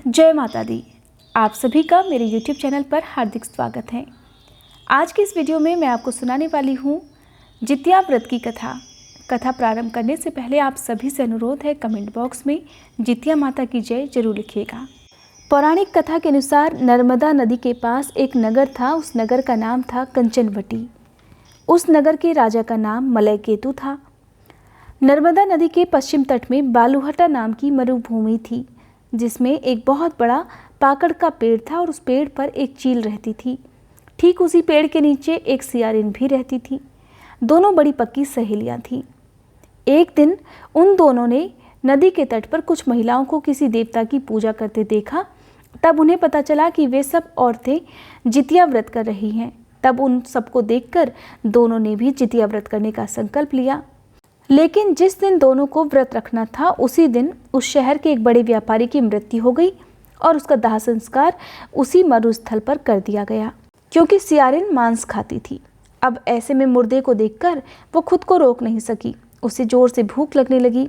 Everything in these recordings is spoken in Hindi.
जय माता दी। आप सभी का मेरे YouTube चैनल पर हार्दिक स्वागत है। आज की इस वीडियो में मैं आपको सुनाने वाली हूँ जितिया व्रत की कथा प्रारंभ करने से पहले आप सभी से अनुरोध है, कमेंट बॉक्स में जितिया माता की जय जरूर लिखिएगा। पौराणिक कथा के अनुसार नर्मदा नदी के पास एक नगर था। उस नगर का नाम था कंचनवटी। उस नगर के राजा का नाम मलयकेतु था। नर्मदा नदी के पश्चिम तट में बालूहटा नाम की मरुभूमि थी, जिसमें एक बहुत बड़ा पाकड़ का पेड़ था और उस पेड़ पर एक चील रहती थी। ठीक उसी पेड़ के नीचे एक सियारिन भी रहती थी। दोनों बड़ी पक्की सहेलियां थीं। एक दिन उन दोनों ने नदी के तट पर कुछ महिलाओं को किसी देवता की पूजा करते देखा। तब उन्हें पता चला कि वे सब औरतें जितिया व्रत कर रही हैं। तब उन सबको देखकर दोनों ने भी जितिया व्रत करने का संकल्प लिया। लेकिन जिस दिन दोनों को व्रत रखना था, उसी दिन उस शहर के एक बड़े व्यापारी की मृत्यु हो गई और उसका दाह संस्कार उसी मरुस्थल पर कर दिया गया, क्योंकि सियारिन मांस खाती थी। अब ऐसे में मुर्दे को देखकर वो खुद को रोक नहीं सकी। उसे जोर से भूख लगने लगी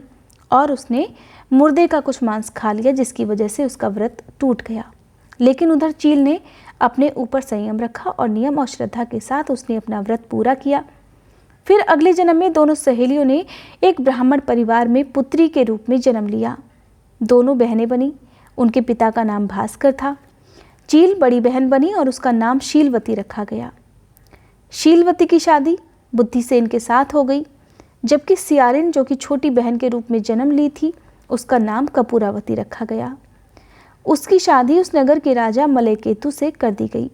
और उसने मुर्दे का कुछ मांस खा लिया, जिसकी वजह से उसका व्रत टूट गया। लेकिन उधर चील ने अपने ऊपर संयम रखा और नियम और श्रद्धा के साथ उसने अपना व्रत पूरा किया। फिर अगले जन्म में दोनों सहेलियों ने एक ब्राह्मण परिवार में पुत्री के रूप में जन्म लिया। दोनों बहनें बनी। उनके पिता का नाम भास्कर था। चील बड़ी बहन बनी और उसका नाम शीलवती रखा गया। शीलवती की शादी बुद्धिसेन के साथ हो गई, जबकि सियारिन, जो कि छोटी बहन के रूप में जन्म ली थी, उसका नाम कपूरावती रखा गया। उसकी शादी उस नगर के राजा मलयकेतु से कर दी गई।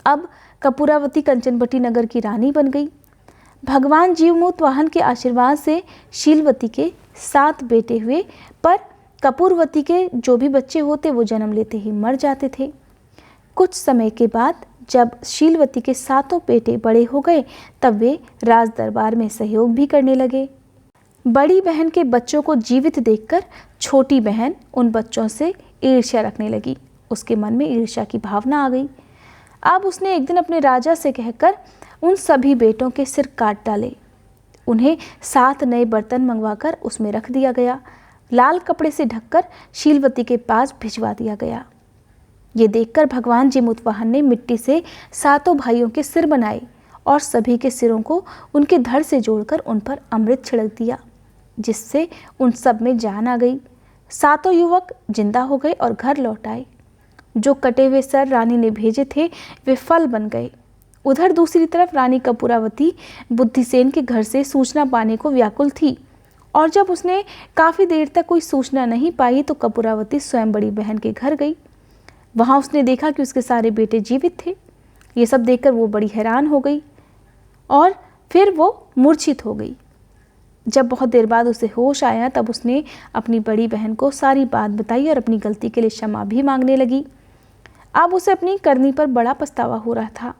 अब कपूरावती कंचनवटी नगर की रानी बन गई। भगवान जीवमुतवाहन के आशीर्वाद से शीलवती के 7 बेटे हुए, पर कपूरवती के जो भी बच्चे होते वो जन्म लेते ही मर जाते थे। कुछ समय के बाद जब शीलवती के 7 बेटे बड़े हो गए, तब वे राज दरबार में सहयोग भी करने लगे। बड़ी बहन के बच्चों को जीवित देखकर छोटी बहन उन बच्चों से ईर्ष्या रखने लगी। उसके मन में ईर्ष्या की भावना आ गई। अब उसने एक दिन अपने राजा से कहकर उन सभी बेटों के सिर काट डाले। उन्हें 7 नए बर्तन मंगवाकर उसमें रख दिया गया। लाल कपड़े से ढककर शीलवती के पास भिजवा दिया गया। ये देखकर भगवान जीवमुतवाहन ने मिट्टी से 7 भाइयों के सिर बनाए और सभी के सिरों को उनके धड़ से जोड़कर उन पर अमृत छिड़क दिया, जिससे उन सब में जान आ गई। 7 युवक जिंदा हो गए और घर लौट आए। जो कटे हुए सर रानी ने भेजे थे, वे फल बन गए। उधर दूसरी तरफ रानी कपूरावती बुद्धिसेन के घर से सूचना पाने को व्याकुल थी, और जब उसने काफ़ी देर तक कोई सूचना नहीं पाई तो कपूरावती स्वयं बड़ी बहन के घर गई। वहाँ उसने देखा कि उसके सारे बेटे जीवित थे। ये सब देखकर वो बड़ी हैरान हो गई और फिर वो मूर्छित हो गई। जब बहुत देर बाद उसे होश आया, तब उसने अपनी बड़ी बहन को सारी बात बताई और अपनी गलती के लिए क्षमा भी मांगने लगी। अब उसे अपनी करनी पर बड़ा पछतावा हो रहा था।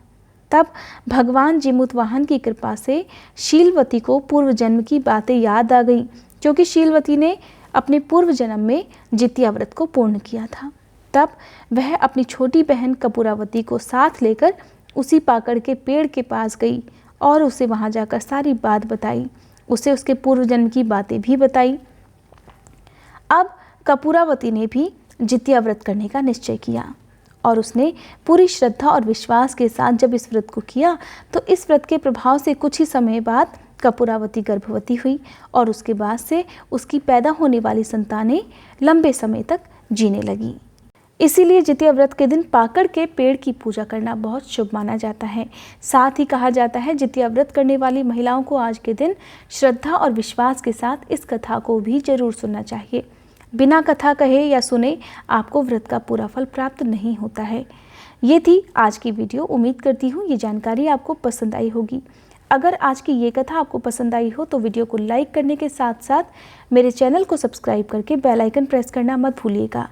तब भगवान जीवमुतवाहन की कृपा से शीलवती को पूर्व जन्म की बातें याद आ गई, क्योंकि शीलवती ने अपने पूर्व जन्म में जितिया व्रत को पूर्ण किया था। तब वह अपनी छोटी बहन कपूरावती को साथ लेकर उसी पाकड़ के पेड़ के पास गई और उसे वहां जाकर सारी बात बताई। उसे उसके पूर्व जन्म की बातें भी बताई। अब कपूरावती ने भी जितिया व्रत करने का निश्चय किया और उसने पूरी श्रद्धा और विश्वास के साथ जब इस व्रत को किया, तो इस व्रत के प्रभाव से कुछ ही समय बाद कपूरावती गर्भवती हुई और उसके बाद से उसकी पैदा होने वाली संतानें लंबे समय तक जीने लगी। इसीलिए जितिया व्रत के दिन पाकड़ के पेड़ की पूजा करना बहुत शुभ माना जाता है। साथ ही कहा जाता है, जितिया व्रत करने वाली महिलाओं को आज के दिन श्रद्धा और विश्वास के साथ इस कथा को भी जरूर सुनना चाहिए। बिना कथा कहे या सुने आपको व्रत का पूरा फल प्राप्त नहीं होता है। ये थी आज की वीडियो। उम्मीद करती हूँ ये जानकारी आपको पसंद आई होगी। अगर आज की ये कथा आपको पसंद आई हो तो वीडियो को लाइक करने के साथ साथ मेरे चैनल को सब्सक्राइब करके बेल आइकन प्रेस करना मत भूलिएगा।